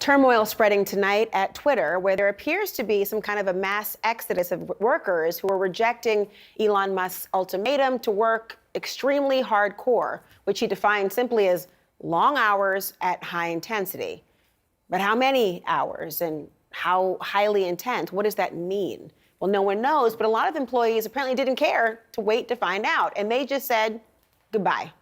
Turmoil spreading tonight at Twitter, where there appears to be some kind of a mass exodus of workers who are rejecting Elon Musk's ultimatum to work extremely hardcore, which he defined simply as long hours at high intensity. But how many hours and how highly intense? What does that mean? Well, no one knows, but a lot of employees apparently didn't care to wait to find out, and they just said goodbye.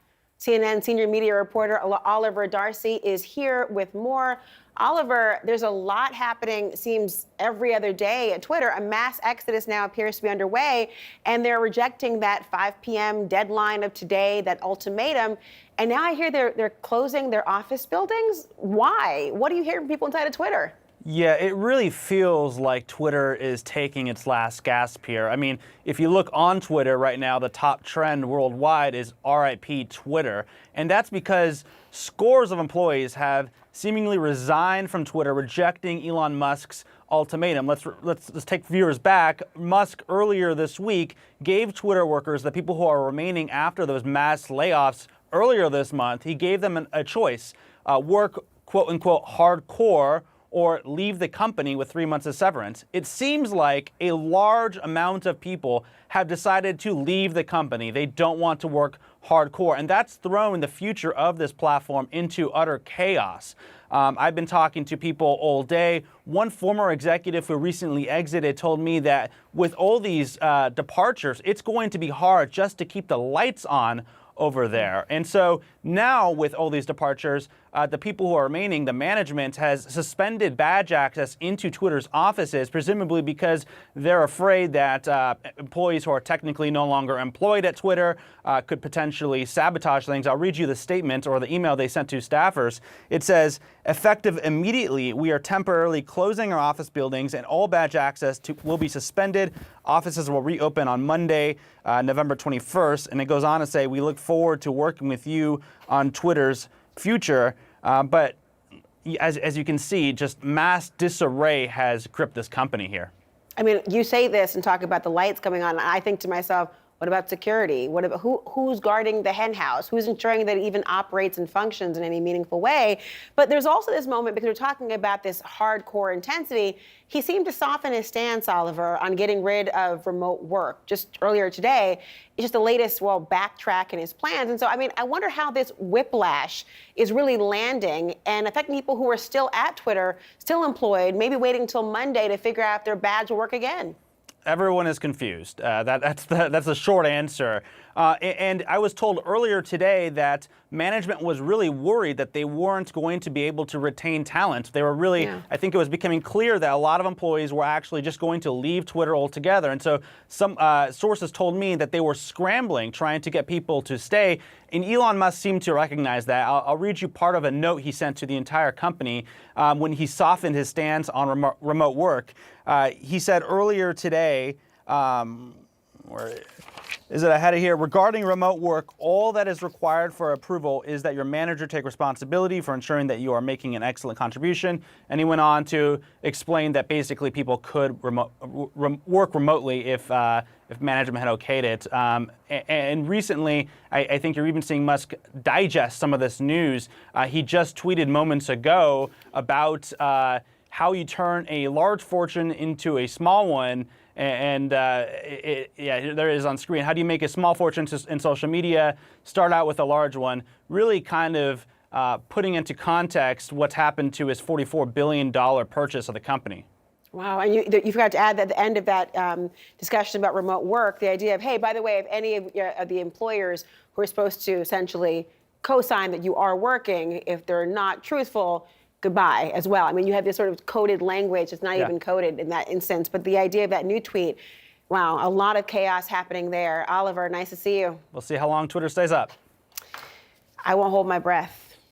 CNN senior media reporter Oliver Darcy is here with more. Oliver, there's a lot happening, seems every other day at Twitter. A mass exodus now appears to be underway, and they're rejecting that 5 p.m. deadline of today, that ultimatum. And now I hear they're closing their office buildings. Why? What do you hear from people inside of Twitter? Yeah, it really feels like Twitter is taking its last gasp here. I mean, if you look on Twitter right now, the top trend worldwide is RIP Twitter. And that's because scores of employees have seemingly resigned from Twitter, rejecting Elon Musk's ultimatum. Let's take viewers back. Musk earlier this week gave Twitter workers, the people who are remaining after those mass layoffs earlier this month, he gave them a choice, work quote unquote hardcore or leave the company with 3 months of severance. It seems like a large amount of people have decided to leave the company. They don't want to work hardcore, and that's thrown the future of this platform into utter chaos. I've been talking to people all day. One former executive who recently exited told me that with all these departures, it's going to be hard just to keep the lights on over there. And so now with all these departures, the people who are remaining, the management has suspended badge access into Twitter's offices, presumably because they're afraid that employees who are technically no longer employed at Twitter could potentially sabotage things. I'll read you the statement or the email they sent to staffers. It says, effective immediately, we are temporarily closing our office buildings and all badge access will be suspended. Offices will reopen on Monday, November 21st. And it goes on to say, we look forward to working with you on Twitter's future. But as you can see, just mass disarray has gripped this company here. I mean, you say this and talk about the lights coming on. I think to myself, what about security? What about who's guarding the hen house? Who's ensuring that it even operates and functions in any meaningful way? But there's also this moment, because we're talking about this hardcore intensity, he seemed to soften his stance, Oliver, on getting rid of remote work. Just earlier today, it's just the latest, backtrack in his plans. And so, I mean, I wonder how this whiplash is really landing and affecting people who are still at Twitter, still employed, maybe waiting until Monday to figure out if their badge will work again. Everyone is confused. That's the short answer. And I was told earlier today that management was really worried that they weren't going to be able to retain talent. They were really, I think it was becoming clear that a lot of employees were actually just going to leave Twitter altogether. And so some sources told me that they were scrambling, trying to get people to stay. And Elon Musk seemed to recognize that. I'll read you part of a note he sent to the entire company when he softened his stance on remote work. He said earlier today, where is it? I had it here. Regarding remote work, all that is required for approval is that your manager take responsibility for ensuring that you are making an excellent contribution. And he went on to explain that basically people could work remotely if management had okayed it. And recently, I think you're even seeing Musk digest some of this news. He just tweeted moments ago about how you turn a large fortune into a small one. And yeah, there it is on screen. How do you make a small fortune in social media, start out with a large one? Really kind of putting into context what's happened to his $44 billion purchase of the company. Wow, and you forgot to add that at the end of that discussion about remote work, the idea of, hey, by the way, if any of the employers who are supposed to essentially co-sign that you are working, if they're not truthful, goodbye as well. I mean, you have this sort of coded language. It's not even coded in that instance. But the idea of that new tweet, wow, a lot of chaos happening there. Oliver, nice to see you. We'll see how long Twitter stays up. I won't hold my breath.